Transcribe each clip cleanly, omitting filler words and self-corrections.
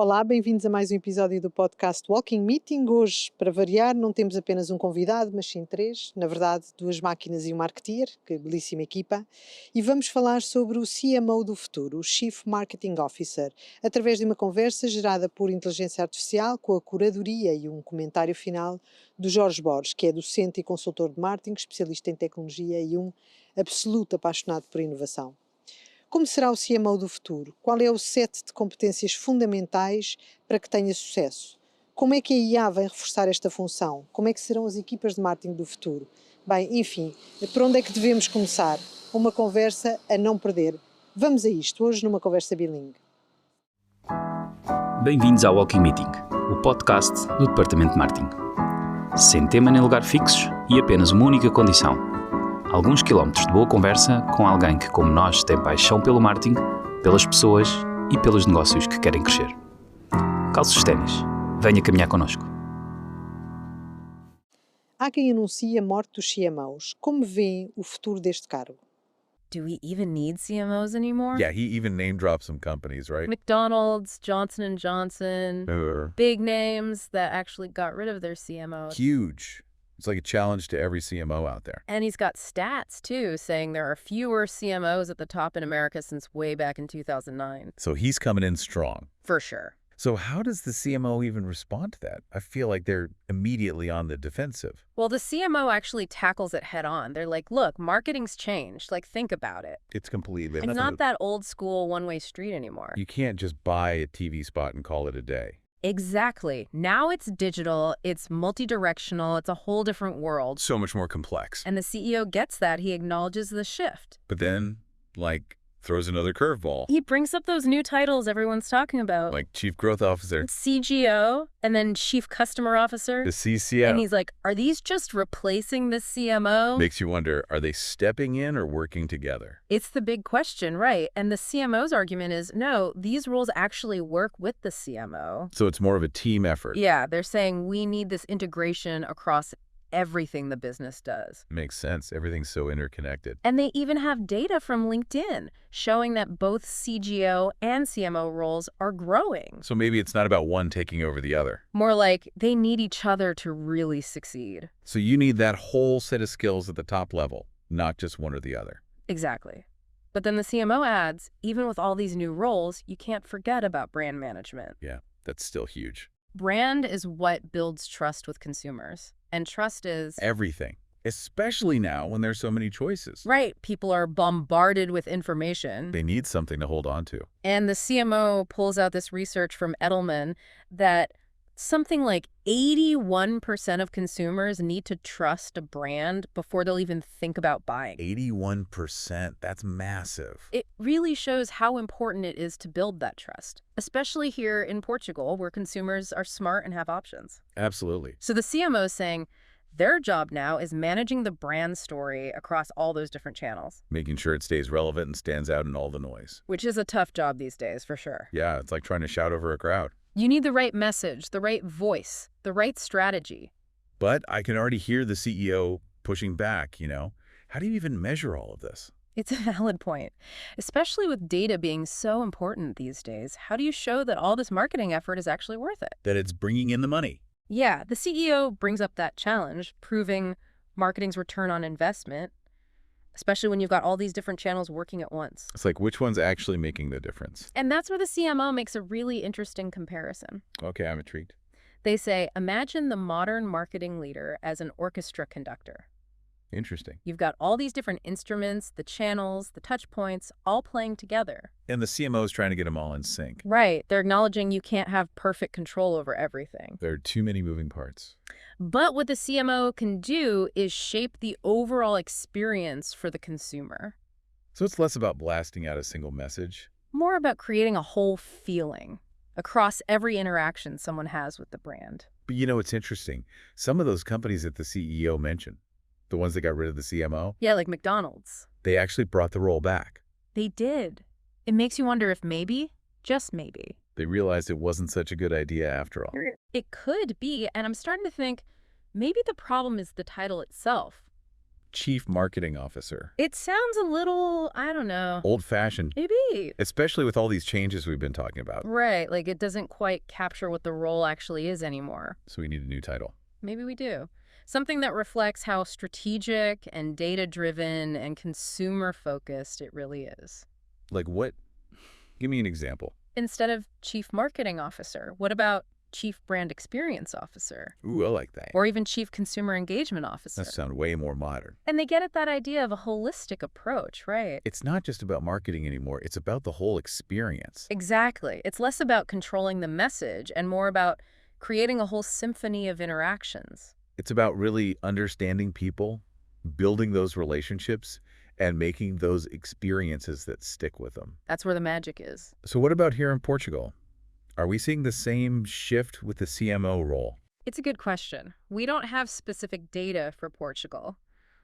Olá, bem-vindos a mais um episódio do podcast Walking Meeting. Hoje, para variar, não temos apenas um convidado, mas sim três. Na verdade, duas máquinas e um marketeer, que belíssima equipa. E vamos falar sobre o CMO do futuro, o Chief Marketing Officer, através de uma conversa gerada por inteligência artificial com a curadoria e um comentário final do Jorge Borges, que é docente e consultor de marketing, especialista em tecnologia e um absoluto apaixonado por inovação. Como será o CMO do futuro? Qual é o set de competências fundamentais para que tenha sucesso? Como é que a IA vai reforçar esta função? Como é que serão as equipas de marketing do futuro? Bem, enfim, por onde é que devemos começar? Uma conversa a não perder. Vamos a isto, hoje numa conversa bilingue. Bem-vindos ao Walking Meeting, o podcast do Departamento de Marketing. Sem tema nem lugar fixos e apenas uma única condição: alguns quilómetros de boa conversa com alguém que, como nós, tem paixão pelo marketing, pelas pessoas e pelos negócios que querem crescer. Calce os ténis, venha caminhar connosco. Há quem anuncie a morte dos CMOs. Como vêem o futuro deste cargo? Do we even need CMOs anymore? Yeah, he even name dropped some companies, right? McDonald's, Johnson & Johnson, big names that actually got rid of their CMOs. Huge. It's like a challenge to every CMO out there. And he's got stats, too, saying there are fewer CMOs at the top in America since way back in 2009. So he's coming in strong. For sure. So how does the CMO even respond to that? I feel like they're immediately on the defensive. Well, the CMO actually tackles it head on. They're like, look, marketing's changed. Like, think about it. It's completely... It's not that old school one-way street anymore. You can't just buy a TV spot and call it a day. Exactly. Now it's digital, it's multi-directional, it's a whole different world. So much more complex. And the CEO gets that. He acknowledges the shift. But then, throws another curveball. He brings up those new titles everyone's talking about. Like Chief Growth Officer. CGO, and then Chief Customer Officer. The CCO. And he's like, are these just replacing the CMO? Makes you wonder, are they stepping in or working together? It's the big question, right? And the CMO's argument is, no, these roles actually work with the CMO. So it's more of a team effort. Yeah, they're saying we need this integration across everything the business does. Makes sense. Everything's so interconnected. And they even have data from LinkedIn showing that both CGO and CMO roles are growing. So maybe it's not about one taking over the other. More like they need each other to really succeed. So you need that whole set of skills at the top level, not just one or the other. Exactly. But then the CMO adds, even with all these new roles, you can't forget about brand management. Yeah, that's still huge. Brand is what builds trust with consumers. And trust is... everything. Especially now when there's so many choices. Right. People are bombarded with information. They need something to hold on to. And the CMO pulls out this research from Edelman that something like 81% of consumers need to trust a brand before they'll even think about buying. 81%. That's massive. It really shows how important it is to build that trust, especially here in Portugal, where consumers are smart and have options. Absolutely. So the CMO is saying their job now is managing the brand story across all those different channels. Making sure it stays relevant and stands out in all the noise. Which is a tough job these days, for sure. Yeah, it's like trying to shout over a crowd. You need the right message, the right voice, the right strategy. But I can already hear the CEO pushing back, How do you even measure all of this? It's a valid point, especially with data being so important these days. How do you show that all this marketing effort is actually worth it? That it's bringing in the money. Yeah, the CEO brings up that challenge, proving marketing's return on investment, especially when you've got all these different channels working at once. It's like, which one's actually making the difference? And that's where the CMO makes a really interesting comparison. Okay, I'm intrigued. They say, imagine the modern marketing leader as an orchestra conductor. Interesting. You've got all these different instruments, the channels, the touch points, all playing together. And the CMO's trying to get them all in sync. Right. They're acknowledging you can't have perfect control over everything. There are too many moving parts. But what the CMO can do is shape the overall experience for the consumer. So it's less about blasting out a single message. More about creating a whole feeling across every interaction someone has with the brand. But it's interesting. Some of those companies that the CEO mentioned, the ones that got rid of the CMO. Yeah, like McDonald's. They actually brought the role back. They did. It makes you wonder if maybe, just maybe, They realized it wasn't such a good idea after all. it could be, and I'm starting to think maybe the problem is the title itself. Chief Marketing Officer. It sounds a little, I don't know. Old-fashioned. Maybe. Especially with all these changes we've been talking about. Right, like it doesn't quite capture what the role actually is anymore. So we need a new title. Maybe we do. Something that reflects how strategic and data-driven and consumer-focused it really is. Like what? Give me an example. Instead of Chief Marketing Officer, what about Chief Brand Experience Officer? Ooh, I like that. Or even Chief Consumer Engagement Officer? That sounds way more modern. And they get at that idea of a holistic approach, right? It's not just about marketing anymore. It's about the whole experience. Exactly. It's less about controlling the message and more about creating a whole symphony of interactions. It's about really understanding people, building those relationships, and making those experiences that stick with them. That's where the magic is. So what about here in Portugal? Are we seeing the same shift with the CMO role? It's a good question. We don't have specific data for Portugal,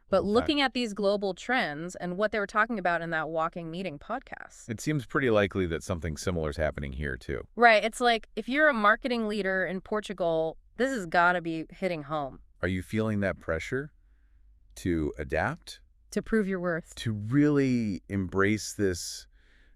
but looking at these global trends and what they were talking about in that Walking Meeting podcast. It seems pretty likely that something similar is happening here too. Right. It's like if you're a marketing leader in Portugal, this has got to be hitting home. Are you feeling that pressure to adapt? To prove your worth. To really embrace this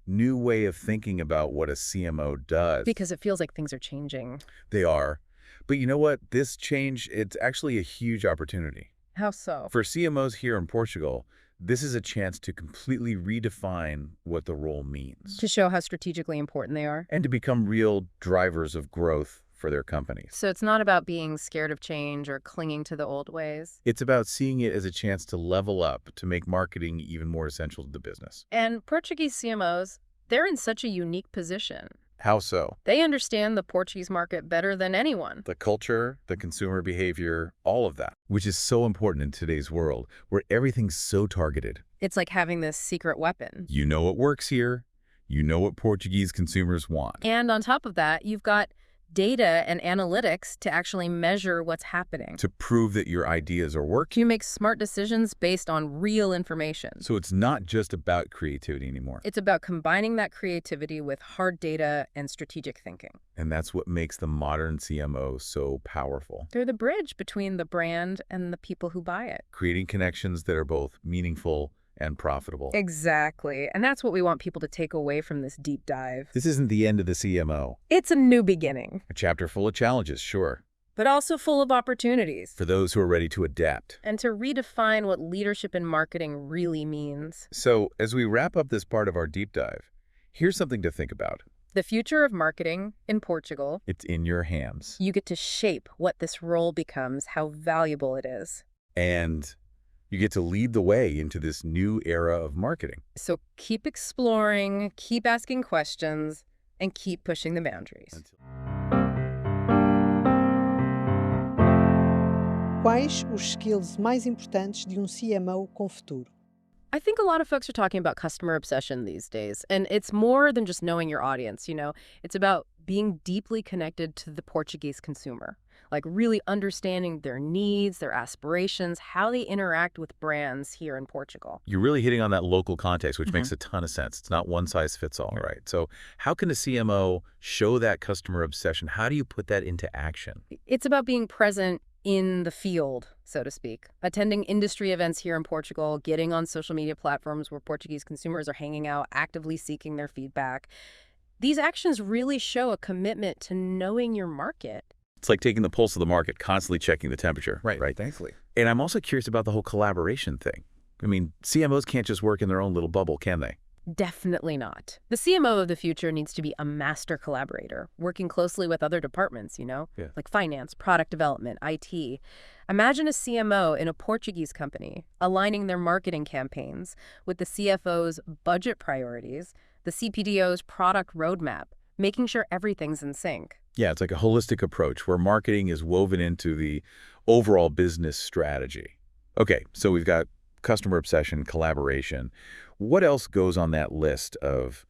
new way of thinking about what a CMO does. Because it feels like things are changing. They are. But you know what? This change, it's actually a huge opportunity. How so? For CMOs here in Portugal, this is a chance to completely redefine what the role means. To show how strategically important they are. And to become real drivers of growth for their companies. So it's not about being scared of change or clinging to the old ways. It's about seeing it as a chance to level up, to make marketing even more essential to the business. And Portuguese CMOs, they're in such a unique position. How so? They understand the Portuguese market better than anyone. The culture, the consumer behavior, all of that, which is so important in today's world where everything's so targeted. It's like having this secret weapon. You know what works here. You know what Portuguese consumers want. And on top of that, you've got data and analytics to actually measure what's happening. To prove that your ideas are working. You make smart decisions based on real information. So it's not just about creativity anymore. It's about combining that creativity with hard data and strategic thinking. And that's what makes the modern CMO so powerful. They're the bridge between the brand and the people who buy it. Creating connections that are both meaningful and profitable. Exactly. And that's what we want people to take away from this deep dive. This isn't the end of the CMO. It's a new beginning. A chapter full of challenges, sure. But also full of opportunities. For those who are ready to adapt. And to redefine what leadership in marketing really means. So, as we wrap up this part of our deep dive, here's something to think about. The future of marketing in Portugal. It's in your hands. You get to shape what this role becomes, how valuable it is. And you get to lead the way into this new era of marketing. So keep exploring, keep asking questions, and keep pushing the boundaries. Quais os skills mais importantes de CMO com futuro? I think a lot of folks are talking about customer obsession these days, and it's more than just knowing your audience, you know. It's about being deeply connected to the Portuguese consumer, like really understanding their needs, their aspirations, how they interact with brands here in Portugal. You're really hitting on that local context, which makes a ton of sense. It's not one size fits all, right? So how can a CMO show that customer obsession? How do you put that into action? It's about being present in the field, so to speak, attending industry events here in Portugal, getting on social media platforms where Portuguese consumers are hanging out, actively seeking their feedback. These actions really show a commitment to knowing your market. It's like taking the pulse of the market, constantly checking the temperature. Right, thankfully. And I'm also curious about the whole collaboration thing. I mean, CMOs can't just work in their own little bubble, can they? Definitely not. The CMO of the future needs to be a master collaborator, working closely with other departments, you know, like finance, product development, IT. Imagine a CMO in a Portuguese company aligning their marketing campaigns with the CFO's budget priorities, the CPDO's product roadmap, making sure everything's in sync. Yeah, it's like a holistic approach where marketing is woven into the overall business strategy. Okay, so we've got customer obsession, collaboration. What else goes on that list of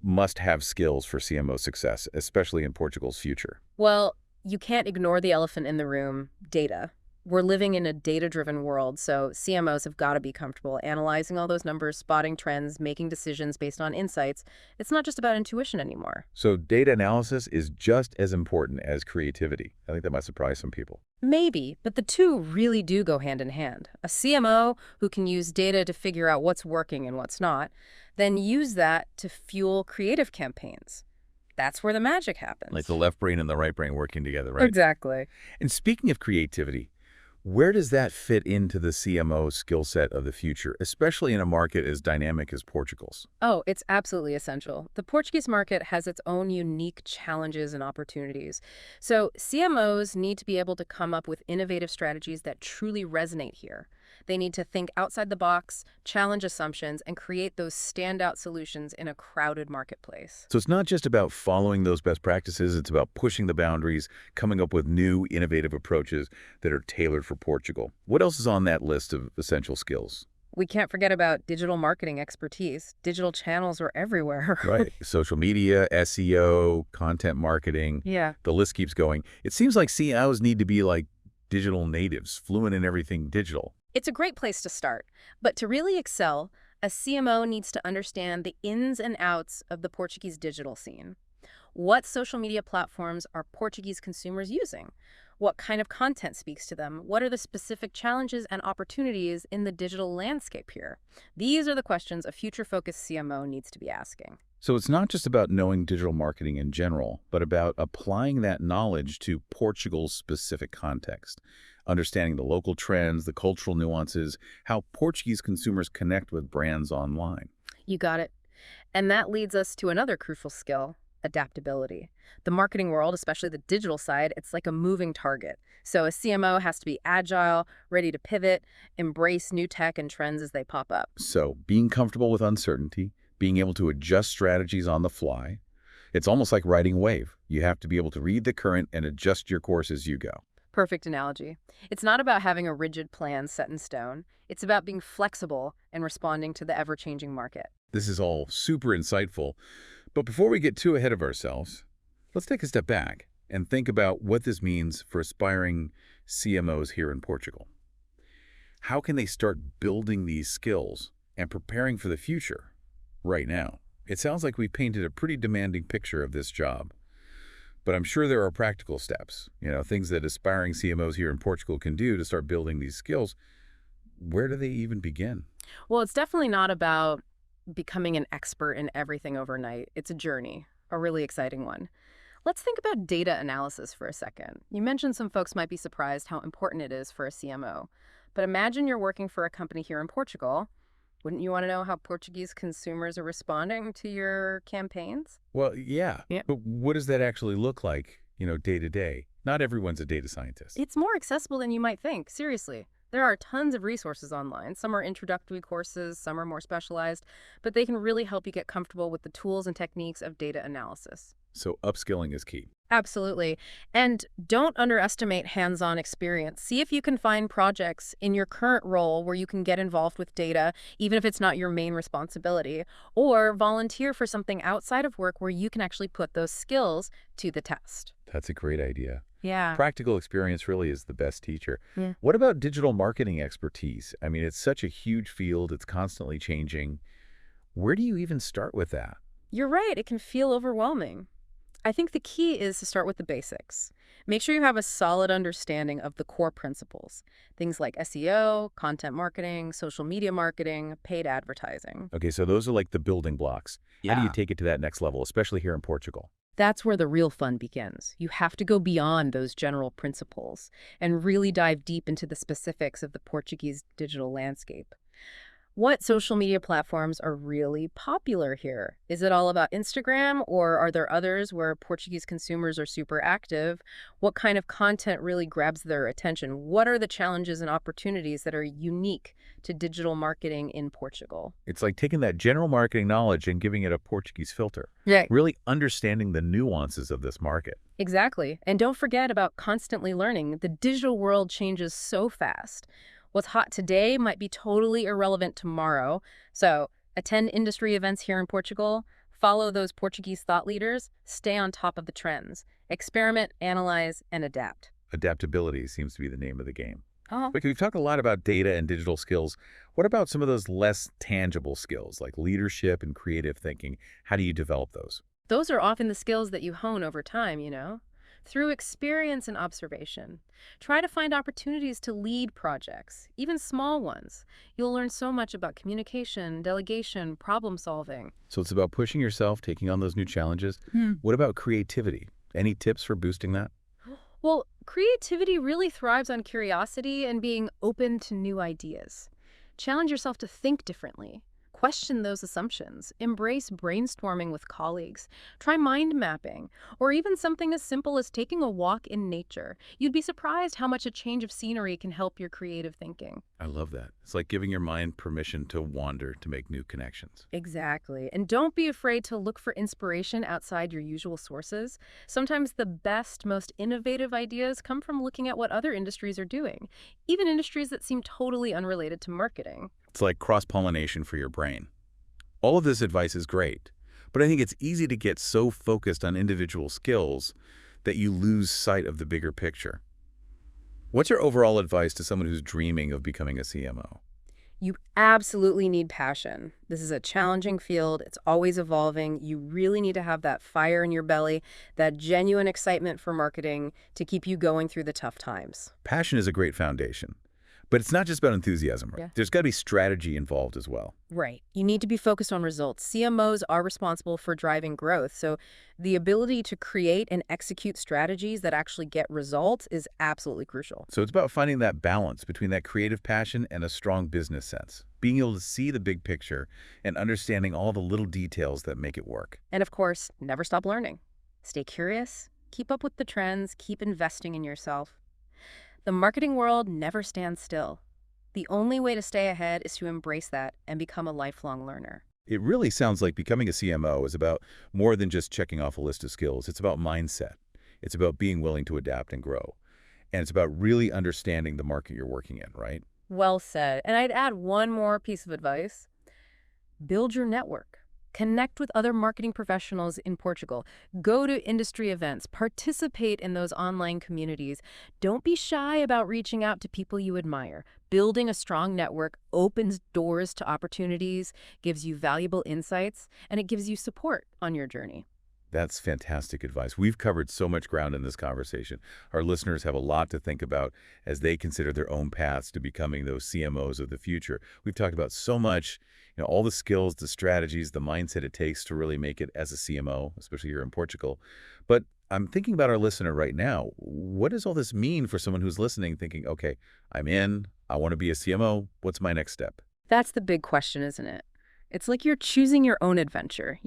must-have skills for CMO success, especially in Portugal's future? Well, you can't ignore the elephant in the room, data. We're living in a data-driven world, so CMOs have got to be comfortable analyzing all those numbers, spotting trends, making decisions based on insights. It's not just about intuition anymore. So data analysis is just as important as creativity. I think that might surprise some people. Maybe, but the two really do go hand in hand. A CMO who can use data to figure out what's working and what's not, then use that to fuel creative campaigns. That's where the magic happens. Like the left brain and the right brain working together, right? Exactly. And speaking of creativity, where does that fit into the CMO skill set of the future, especially in a market as dynamic as Portugal's? Oh, it's absolutely essential. The Portuguese market has its own unique challenges and opportunities. So CMOs need to be able to come up with innovative strategies that truly resonate here. They need to think outside the box, challenge assumptions, and create those standout solutions in a crowded marketplace. So it's not just about following those best practices, it's about pushing the boundaries, coming up with new, innovative approaches that are tailored for Portugal. What else is on that list of essential skills? We can't forget about digital marketing expertise. Digital channels are everywhere. Right. Social media, SEO, content marketing. Yeah. The list keeps going. It seems like CMOs need to be like digital natives, fluent in everything digital. It's a great place to start. But to really excel, a CMO needs to understand the ins and outs of the Portuguese digital scene. What social media platforms are Portuguese consumers using? What kind of content speaks to them? What are the specific challenges and opportunities in the digital landscape here? These are the questions a future-focused CMO needs to be asking. So it's not just about knowing digital marketing in general, but about applying that knowledge to Portugal's specific context, understanding the local trends, the cultural nuances, how Portuguese consumers connect with brands online. You got it. And that leads us to another crucial skill: adaptability. The marketing world, especially the digital side, it's like a moving target. So a CMO has to be agile, ready to pivot, embrace new tech and trends as they pop up. So being comfortable with uncertainty, being able to adjust strategies on the fly, it's almost like riding a wave. You have to be able to read the current and adjust your course as you go. Perfect analogy. It's not about having a rigid plan set in stone. It's about being flexible and responding to the ever-changing market. This is all super insightful, but before we get too ahead of ourselves, let's take a step back and think about what this means for aspiring CMOs here in Portugal. How can they start building these skills and preparing for the future right now? It sounds like we've painted a pretty demanding picture of this job, but I'm sure there are practical steps, things that aspiring CMOs here in Portugal can do to start building these skills. Where do they even begin? Well, it's definitely not about becoming an expert in everything overnight. It's a journey, a really exciting one. Let's think about data analysis for a second. You mentioned some folks might be surprised how important it is for a CMO. But imagine you're working for a company here in Portugal. Wouldn't you want to know how Portuguese consumers are responding to your campaigns? Well, yeah. Yeah. But what does that actually look like, day to day? Not everyone's a data scientist. It's more accessible than you might think, seriously. There are tons of resources online. Some are introductory courses, some are more specialized, but they can really help you get comfortable with the tools and techniques of data analysis. So upskilling is key. Absolutely. And don't underestimate hands-on experience. See if you can find projects in your current role where you can get involved with data, even if it's not your main responsibility, or volunteer for something outside of work where you can actually put those skills to the test. That's a great idea. Yeah. Practical experience really is the best teacher. Yeah. What about digital marketing expertise? I mean, it's such a huge field. It's constantly changing. Where do you even start with that? You're right. It can feel overwhelming. I think the key is to start with the basics. Make sure you have a solid understanding of the core principles. Things like SEO, content marketing, social media marketing, paid advertising. Okay, so those are like the building blocks. How do you Yeah. take it to that next level, especially here in Portugal? That's where the real fun begins. You have to go beyond those general principles and really dive deep into the specifics of the Portuguese digital landscape. What social media platforms are really popular here? Is it all about Instagram, or are there others where Portuguese consumers are super active? What kind of content really grabs their attention? What are the challenges and opportunities that are unique to digital marketing in Portugal? It's like taking that general marketing knowledge and giving it a Portuguese filter. Yeah, Really understanding the nuances of this market. exactly. And don't forget about constantly learning. The digital world changes so fast. What's hot today might be totally irrelevant tomorrow. So attend industry events here in Portugal, follow those Portuguese thought leaders, stay on top of the trends, experiment, analyze, and adapt. Adaptability seems to be the name of the game. Oh. But we've talked a lot about data and digital skills. What about some of those less tangible skills like leadership and creative thinking? How do you develop those? Those are often the skills that you hone over time, through experience and observation. Try to find opportunities to lead projects, even small ones. You'll learn so much about communication, delegation, problem solving. So it's about pushing yourself, taking on those new challenges. What about creativity? Any tips for boosting that? Well, creativity really thrives on curiosity and being open to new ideas. Challenge yourself to think differently. Question those assumptions. Embrace brainstorming with colleagues. Try mind mapping, or even something as simple as taking a walk in nature. You'd be surprised how much a change of scenery can help your creative thinking. I love that. It's like giving your mind permission to wander, to make new connections. Exactly. And don't be afraid to look for inspiration outside your usual sources. Sometimes the best, most innovative ideas come from looking at what other industries are doing, even industries that seem totally unrelated to marketing. It's like cross-pollination for your brain. All of this advice is great, but I think it's easy to get so focused on individual skills that you lose sight of the bigger picture. What's your overall advice to someone who's dreaming of becoming a CMO? You absolutely need passion. This is a challenging field. It's always evolving. You really need to have that fire in your belly, that genuine excitement for marketing to keep you going through the tough times. Passion is a great foundation, but it's not just about enthusiasm. Right? Yeah. There's got to be strategy involved as well. Right. You need to be focused on results. CMOs are responsible for driving growth, so the ability to create and execute strategies that actually get results is absolutely crucial. So it's about finding that balance between that creative passion and a strong business sense, being able to see the big picture and understanding all the little details that make it work. And of course, never stop learning. Stay curious, keep up with the trends, keep investing in yourself. The marketing world never stands still. The only way to stay ahead is to embrace that and become a lifelong learner. It really sounds like becoming a CMO is about more than just checking off a list of skills. It's about mindset. It's about being willing to adapt and grow. And it's about really understanding the market you're working in, right? Well said. And I'd add one more piece of advice. Build your network. Connect with other marketing professionals in Portugal. Go to industry events. Participate in those online communities. Don't be shy about reaching out to people you admire. Building a strong network opens doors to opportunities, gives you valuable insights, and it gives you support on your journey. That's fantastic advice. We've covered so much ground in this conversation. Our listeners have a lot to think about as they consider their own paths to becoming those CMOs of the future. We've talked about so much, all the skills, the strategies, the mindset it takes to really make it as a CMO, especially here in Portugal. But I'm thinking about our listener right now. What does all this mean for someone who's listening, thinking, okay, I'm in, I want to be a CMO. What's my next step? That's the big question, isn't it? It's like you're choosing your own adventure,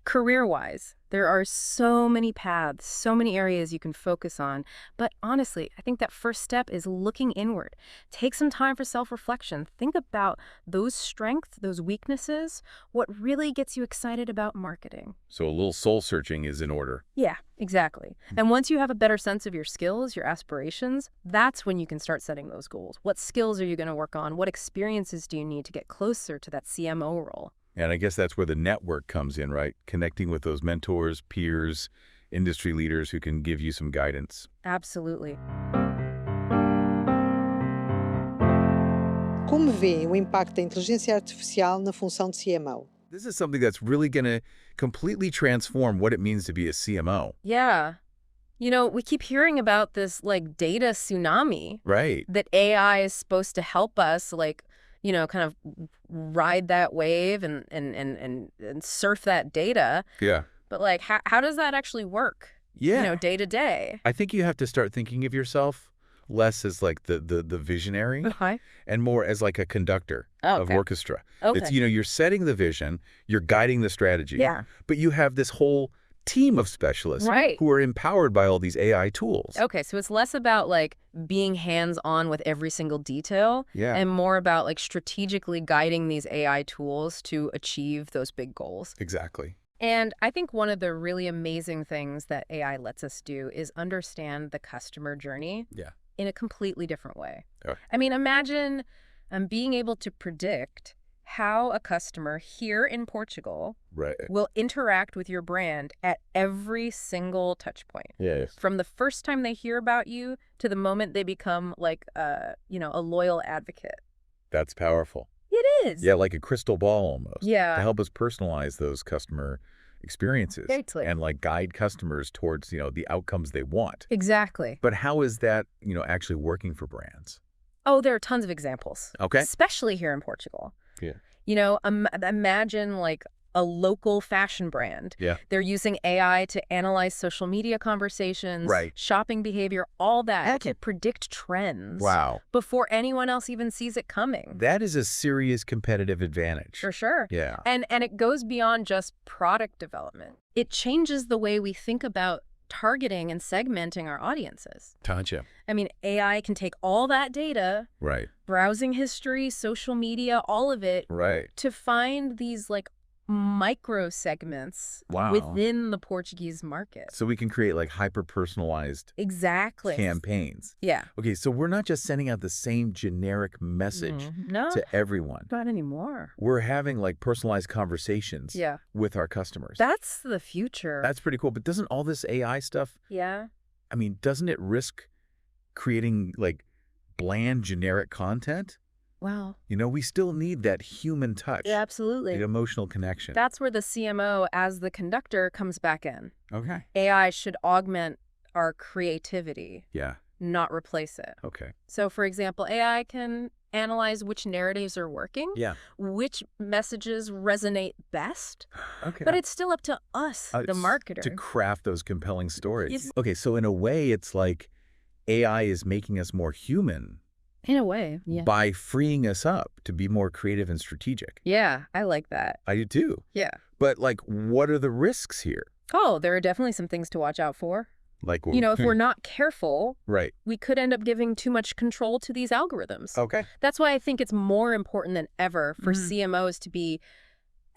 Career-wise, there are so many paths, so many areas you can focus on. But honestly, I think that first step is looking inward. Take some time for self-reflection. Think about those strengths, those weaknesses, what really gets you excited about marketing. So a little soul searching is in order. Yeah, exactly. And once you have a better sense of your skills, your aspirations, that's when you can start setting those goals. What skills are you going to work on? What experiences do you need to get closer to that CMO role? And I guess that's where the network comes in, right? Connecting with those mentors, peers, industry leaders who can give you some guidance. Absolutely. Como vê o impacto da inteligência artificial na função de CMO? This is something that's really going to completely transform what it means to be a CMO. Yeah. We keep hearing about this data tsunami. Right. That AI is supposed to help us kind of ride that wave and surf that data. Yeah. But how does that actually work? Yeah. Day to day. I think you have to start thinking of yourself less as the visionary and more as a conductor of orchestra. Okay. It's, you're setting the vision, you're guiding the strategy. Yeah. But you have this whole team of specialists who are empowered by all these AI tools. Okay, so it's less about being hands-on with every single detail and more about strategically guiding these AI tools to achieve those big goals. Exactly. And I think one of the really amazing things that AI lets us do is understand the customer journey in a completely different way. Oh. I mean, imagine being able to predict how a customer here in Portugal Right. will interact with your brand at every single touch point. Yeah. From the first time they hear about you to the moment they become like, a loyal advocate. That's powerful. It is. Yeah, like a crystal ball almost. Yeah. To help us personalize those customer experiences. Exactly. And like guide customers towards, the outcomes they want. Exactly. But how is that, actually working for brands? Oh, there are tons of examples. Okay. Especially here in Portugal. Yeah. Imagine like a local fashion brand. Yeah. They're using AI to analyze social media conversations, Right. shopping behavior, all that Heck. to predict trends. Wow. Before anyone else even sees it coming. That is a serious competitive advantage. For sure. Yeah. And it goes beyond just product development. It changes the way we think about targeting and segmenting our audiences. Gotcha. I mean, AI can take all that data, Right. browsing history, social media, all of it, Right. to find these like micro segments Wow. within the Portuguese market. So we can create like hyper-personalized Exactly. campaigns. Yeah. Okay, so we're not just sending out the same generic message No, to everyone. not anymore. We're having like personalized conversations Yeah. with our customers. That's the future. That's pretty cool. But doesn't all this AI stuff, Yeah. doesn't it risk creating like bland generic content? Wow. We still need that human touch, Yeah, absolutely. the emotional connection. That's where the CMO as the conductor comes back in. Okay. AI should augment our creativity, Yeah. not replace it. Okay. So, for example, AI can analyze which narratives are working, Yeah. which messages resonate best, Okay. but it's still up to us, the It's marketer. to craft those compelling stories. Yes. Okay, so in a way, it's like AI is making us more human In a way, yeah. by freeing us up to be more creative and strategic. Yeah, I like that. I do too. Yeah. But like, what are the risks here? Oh, there are definitely some things to watch out for. Like, If we're not careful, right. we could end up giving too much control to these algorithms. Okay. That's why I think it's more important than ever for CMOs to be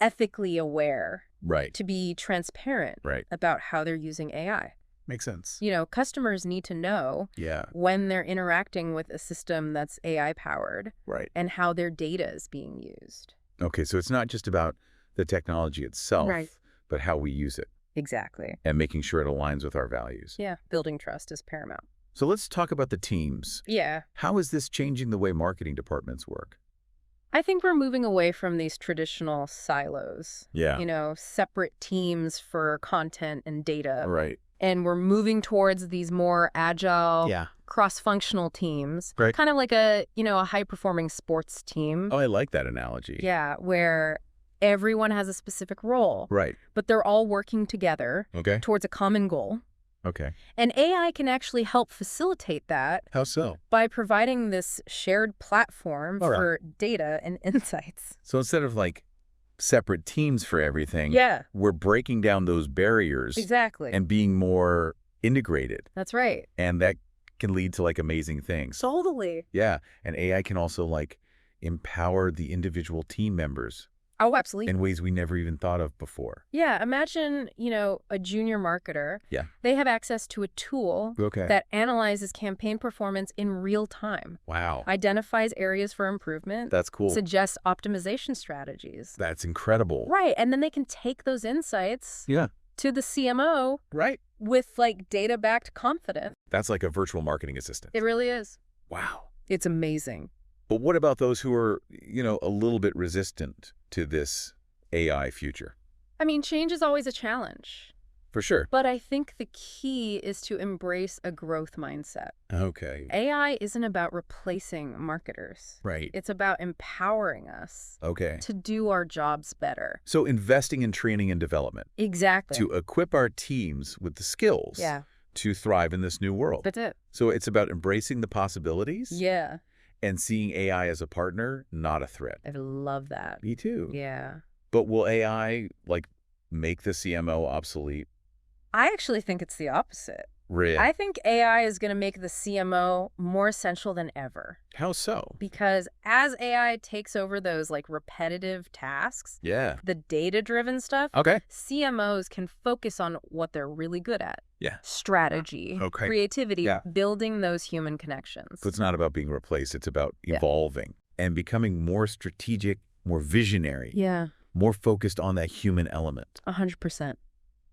ethically aware, Right. to be transparent Right. about how they're using AI. Makes sense. Customers need to know Yeah. when they're interacting with a system that's AI powered Right. and how their data is being used. Okay, so it's not just about the technology itself, Right. but how we use it Exactly. and making sure it aligns with our values. Yeah. Building trust is paramount. So let's talk about the teams. Yeah. How is this changing the way marketing departments work? I think we're moving away from these traditional silos. Yeah. Separate teams for content and data. Right. And we're moving towards these more agile, Yeah. cross-functional teams. Right. Kind of like a high-performing sports team. Oh, I like that analogy. Yeah, where everyone has a specific role, Right. but they're all working together Okay. towards a common goal. Okay. And AI can actually help facilitate that How so? by providing this shared platform All right. for data and insights. So instead of like separate teams for everything, Yeah, we're breaking down those barriers exactly. and being more integrated. That's right. And that can lead to like amazing things. Totally. Yeah. And AI can also like empower the individual team members Oh, absolutely. in ways we never even thought of before. Yeah, imagine, a junior marketer. Yeah. They have access to a tool Okay. that analyzes campaign performance in real time, Wow. identifies areas for improvement, That's cool. suggests optimization strategies. That's incredible. Right, and then they can take those insights Yeah. to the CMO Right. with like data-backed confidence. That's like a virtual marketing assistant. It really is. Wow. It's amazing. But what about those who are, a little bit resistant to this AI future? I mean, change is always a challenge, For sure. but I think the key is to embrace a growth mindset. Okay. AI isn't about replacing marketers. Right. It's about empowering us Okay. to do our jobs better. So investing in training and development Exactly. to equip our teams with the skills Yeah, to thrive in this new world. that's it. So it's about embracing the possibilities Yeah, and seeing AI as a partner, not a threat. I love that. Me too. Yeah. But will AI make the CMO obsolete? I actually think it's the opposite. Really? I think AI is going to make the CMO more essential than ever. How so? Because as AI takes over those repetitive tasks, Yeah. the data-driven stuff, Okay. CMOs can focus on what they're really good at. Yeah. Strategy, Okay. creativity, Yeah. building those human connections. So it's not about being replaced. It's about Yeah. evolving and becoming more strategic, more visionary, Yeah, more focused on that human element. 100%.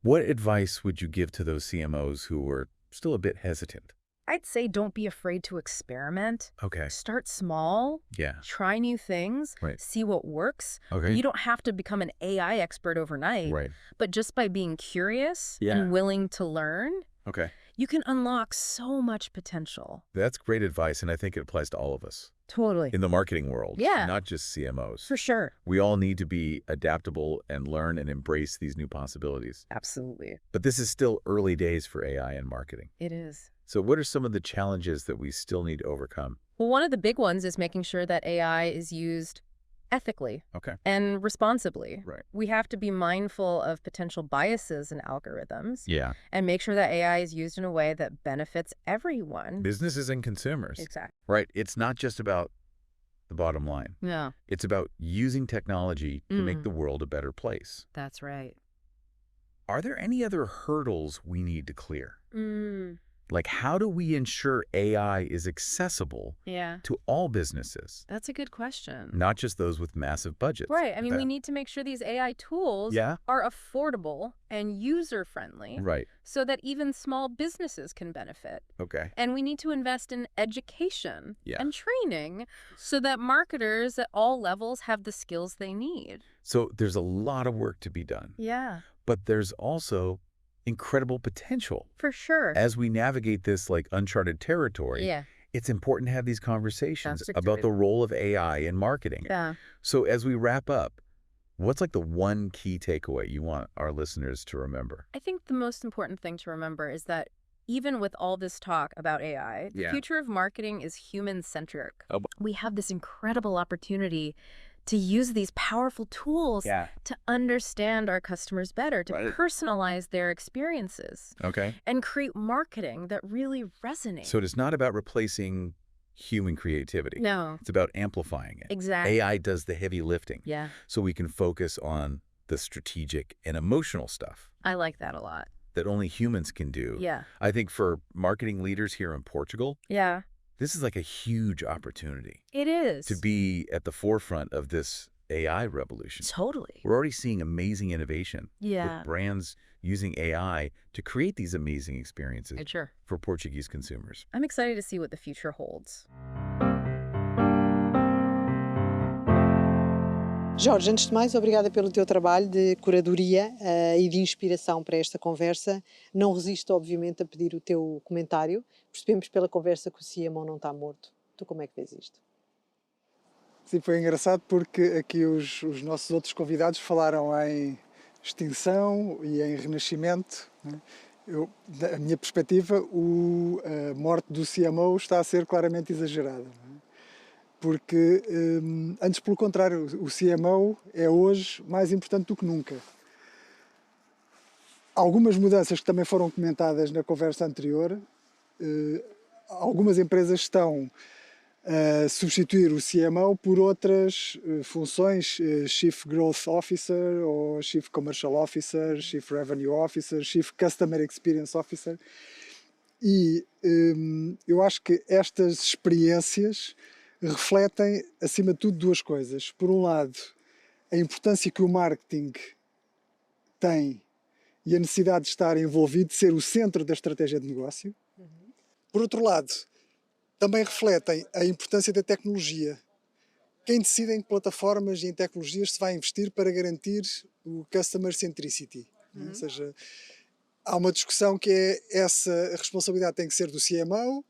What advice would you give to those CMOs who are still a bit hesitant? I'd say don't be afraid to experiment. Okay. Start small. Yeah. Try new things. Right. See what works. Okay. You don't have to become an AI expert overnight. Right. But just by being curious Yeah. and willing to learn, Okay. you can unlock so much potential. That's great advice, and I think it applies to all of us Totally. in the marketing world. Yeah. Not just CMOs. For sure. We all need to be adaptable and learn and embrace these new possibilities. Absolutely. But this is still early days for AI and marketing. It is. So what are some of the challenges that we still need to overcome? Well, one of the big ones is making sure that AI is used ethically Okay. and responsibly. Right. We have to be mindful of potential biases in algorithms Yeah. and make sure that AI is used in a way that benefits everyone. Businesses and consumers. Exactly. Right. It's not just about the bottom line. Yeah, It's about using technology to make the world a better place. that's right. Are there any other hurdles we need to clear? Mm, Like, how do we ensure AI is accessible yeah, to all businesses, that's a good question. not just those with massive budgets? Right. I mean, we Yeah. need to make sure these AI tools Yeah. are affordable and user-friendly Right. so that even small businesses can benefit. Okay. And we need to invest in education Yeah. and training so that marketers at all levels have the skills they need. So there's a lot of work to be done, Yeah, but there's also incredible potential. for sure. As we navigate this like uncharted territory, Yeah. it's important to have these conversations That's about the exactly- role of AI in marketing. Yeah. So as we wrap up, what's like the one key takeaway you want our listeners to remember? I think the most important thing to remember is that even with all this talk about AI, the Yeah. future of marketing is human-centric. Oh, We have this incredible opportunity to use these powerful tools Yeah. to understand our customers better, to Right. personalize their experiences, Okay. and create marketing that really resonates. So it's not about replacing human creativity. No, It's about amplifying it. exactly. AI does the heavy lifting. Yeah, So we can focus on the strategic and emotional stuff I like that a lot. that only humans can do. Yeah. I think for marketing leaders here in Portugal, Yeah, this is like a huge opportunity it is. to be at the forefront of this AI revolution. Totally. We're already seeing amazing innovation Yeah. with brands using AI to create these amazing experiences Sure. for Portuguese consumers. I'm excited to see what the future holds. Jorge, antes de mais, obrigada pelo teu trabalho de curadoria e de inspiração para esta conversa. Não resisto, obviamente, a pedir o teu comentário. Percebemos pela conversa que o CMO não está morto. Tu como é que vês isto? Sim, foi engraçado porque aqui os nossos outros convidados falaram em extinção e em renascimento, né? Da minha perspectiva, a morte do CMO está a ser claramente exagerada, né? Porque, antes pelo contrário, o CMO é hoje mais importante do que nunca. Algumas mudanças que também foram comentadas na conversa anterior, algumas empresas estão a substituir o CMO por outras funções, Chief Growth Officer, ou Chief Commercial Officer, Chief Revenue Officer, Chief Customer Experience Officer. E eu acho que estas experiências refletem, acima de tudo, duas coisas. Por um lado, a importância que o marketing tem e a necessidade de estar envolvido, de ser o centro da estratégia de negócio. Por outro lado, também refletem a importância da tecnologia. Quem decide em que plataformas e em tecnologias se vai investir para garantir o customer centricity. Ou seja, há uma discussão que é essa responsabilidade tem que ser do CMO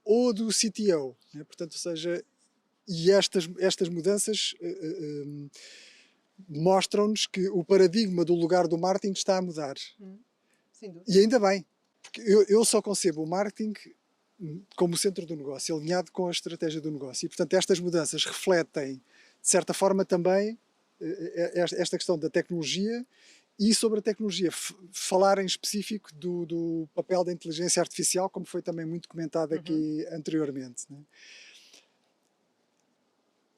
ou do CTO. Né? Portanto, ou seja, e estas mudanças mostram-nos que o paradigma do lugar do marketing está a mudar. Sem dúvida. E ainda bem, porque eu só concebo o marketing como centro do negócio, alinhado com a estratégia do negócio. E, portanto, estas mudanças refletem, de certa forma, também esta questão da tecnologia e, sobre a tecnologia, falar em específico do papel da inteligência artificial, como foi também muito comentado aqui anteriormente. Né?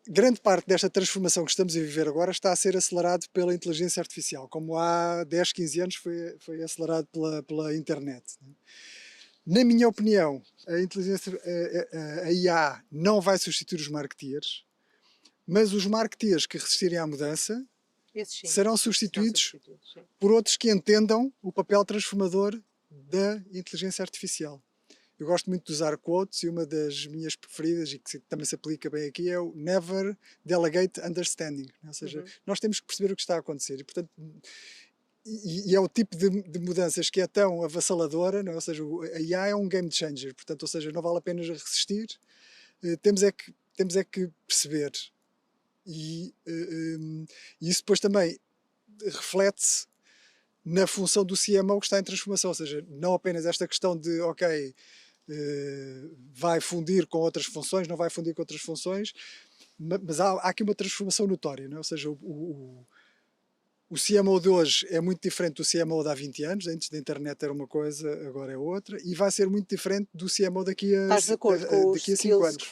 Grande parte desta transformação que estamos a viver agora está a ser acelerado pela inteligência artificial, como há 10, 15 anos foi acelerado pela internet. Né? Na minha opinião, a IA não vai substituir os marketeers, Mas os marketeers que resistirem à mudança Esses sim, serão substituídos por outros que entendam o papel transformador da inteligência artificial. Eu gosto muito de usar quotes e uma das minhas preferidas, e que também se aplica bem aqui, é o never delegate understanding. Ou seja, nós temos que perceber o que está a acontecer. E, portanto, é o tipo de mudanças que é tão avassaladora, não é? Ou seja, a IA é um game changer. Portanto, ou seja, não vale a pena resistir. Temos é que perceber. E isso depois também reflete-se na função do CMO que está em transformação. Ou seja, não apenas esta questão de, ok, vai fundir com outras funções, não vai fundir com outras funções, mas há aqui uma transformação notória, não é? Ou seja, o CMO de hoje é muito diferente do CMO de há 20 anos, antes da internet era uma coisa, agora é outra, e vai ser muito diferente do CMO daqui a 5 anos. Estás de acordo com os skills que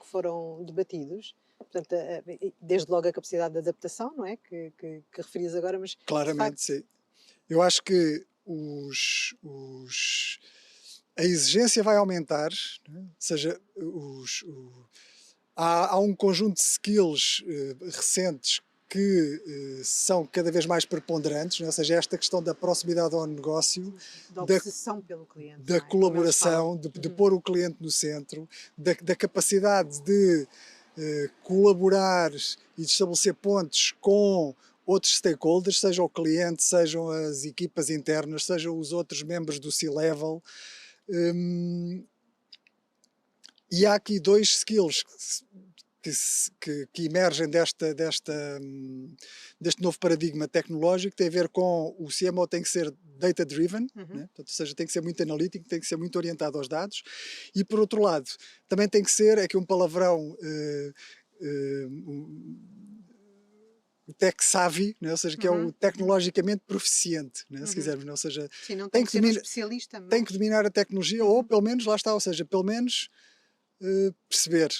foram debatidos? Portanto, desde logo a capacidade de adaptação, não é? Que referias agora, mas... Claramente, sim. Eu acho que a exigência vai aumentar, não é? Ou seja, há um conjunto de skills recentes que são cada vez mais preponderantes, não é? Ou seja, esta questão da proximidade ao negócio, da obsessão pelo cliente, da colaboração, de pôr o cliente no centro, da capacidade de colaborar e de estabelecer pontos com outros stakeholders, seja o cliente, sejam as equipas internas, sejam os outros membros do C-Level. E há aqui dois skills que emergem deste novo paradigma tecnológico, que tem a ver com o CMO tem que ser data-driven, né? Portanto, ou seja, tem que ser muito analítico, tem que ser muito orientado aos dados, e por outro lado, também tem que ser, aqui um palavrão, tech savvy, né? Ou seja, que é o tecnologicamente proficiente, né? Se quisermos, né? Ou seja, sim, não tem que ser um especialista, mas... tem que dominar a tecnologia, ou pelo menos, lá está, ou seja, pelo menos perceber.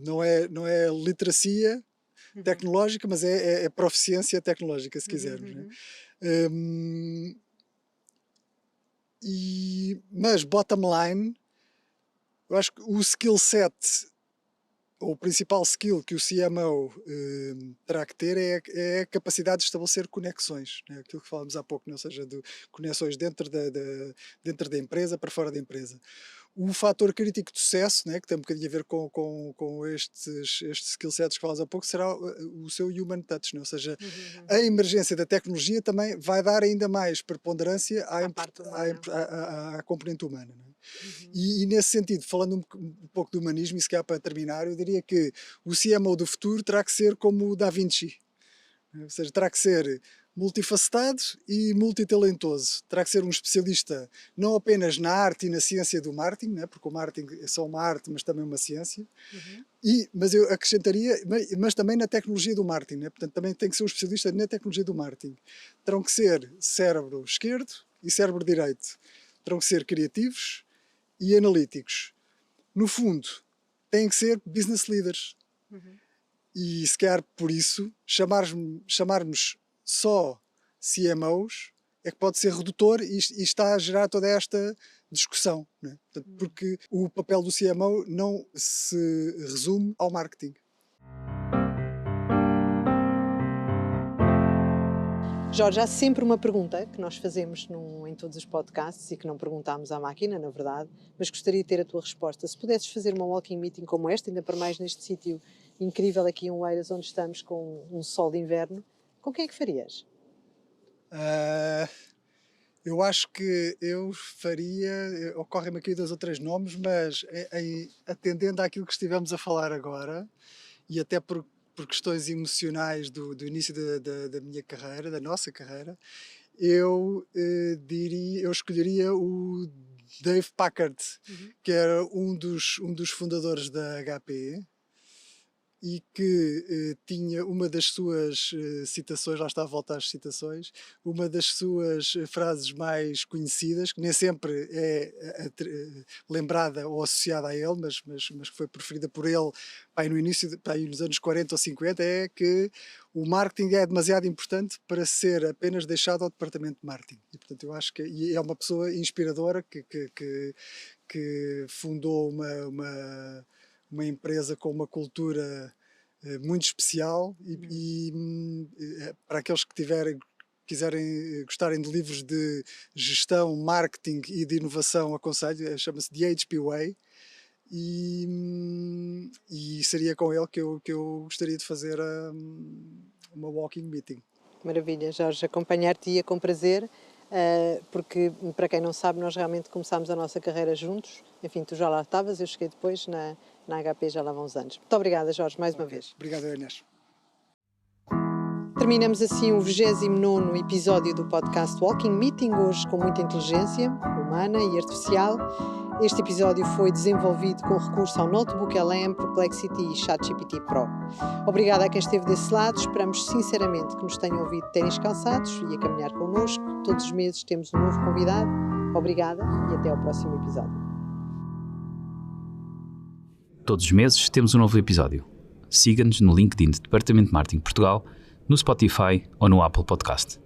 Não é literacia tecnológica, mas é proficiência tecnológica, se quisermos. Né? Mas, bottom line, eu acho que o skill set, ou o principal skill que o CMO terá que ter é a capacidade de estabelecer conexões, né? Aquilo que falamos há pouco, né? Ou seja, de conexões dentro da empresa para fora da empresa. O fator crítico de sucesso, né, que tem um bocadinho a ver com estes skill sets que falas há pouco, será o seu human touch, né? Ou seja, a emergência da tecnologia também vai dar ainda mais preponderância à componente humana. Né? E nesse sentido, falando um pouco do humanismo, e se calhar para terminar, eu diria que o CMO do futuro terá que ser como o Da Vinci. Ou seja, terá que ser multifacetado e multitalentoso. Terá que ser um especialista não apenas na arte e na ciência do marketing, né? Porque o marketing é só uma arte, mas também uma ciência. Mas eu acrescentaria, mas também na tecnologia do marketing. Né? Portanto, também tem que ser um especialista na tecnologia do marketing. Terão que ser cérebro esquerdo e cérebro direito. Terão que ser criativos e analíticos. No fundo, têm que ser business leaders. E se calhar por isso, chamarmos só CMOs é que pode ser redutor e está a gerar toda esta discussão. Né? Portanto, porque o papel do CMO não se resume ao marketing. Jorge, há sempre uma pergunta que nós fazemos em todos os podcasts e que não perguntámos à máquina, na verdade, mas gostaria de ter a tua resposta. Se pudesses fazer uma walking meeting como esta, ainda para mais neste sítio incrível aqui em Oeiras, onde estamos com um sol de inverno, com quem é que farias? Eu acho que eu faria, ocorrem-me aqui 2 ou 3 nomes, mas atendendo àquilo que estivemos a falar agora, e até por questões emocionais do início da minha carreira, da nossa carreira, eu escolheria o Dave Packard, que era um dos fundadores da HP, e que tinha uma das suas citações, lá está a volta às citações, uma das suas frases mais conhecidas, que nem sempre é lembrada ou associada a ele, mas que foi preferida por ele no início, nos anos 40 ou 50, é que o marketing é demasiado importante para ser apenas deixado ao departamento de marketing. E, portanto, eu acho que é uma pessoa inspiradora que fundou uma empresa com uma cultura muito especial e para aqueles que gostarem de livros de gestão, marketing e de inovação, aconselho, chama-se The HP Way, e seria com ele que eu gostaria de fazer uma walking meeting. Maravilha, Jorge, acompanhar-te-ia com prazer, porque, para quem não sabe, nós realmente começámos a nossa carreira juntos. Enfim, tu já lá estavas, eu cheguei depois na HP, já lá vão uns anos. Muito obrigada, Jorge, mais uma vez. Obrigado, Inês. Terminamos assim o 29º episódio do podcast Walking Meeting, hoje com muita inteligência humana e artificial. Este episódio foi desenvolvido com recurso ao Notebook LM, Perplexity e ChatGPT Pro. Obrigada a quem esteve desse lado, esperamos sinceramente que nos tenham ouvido terem calçados e a caminhar connosco. Todos os meses temos um novo convidado. Obrigada e até ao próximo episódio. Todos os meses temos um novo episódio. Siga-nos no LinkedIn do Departamento de Marketing Portugal, no Spotify ou no Apple Podcast.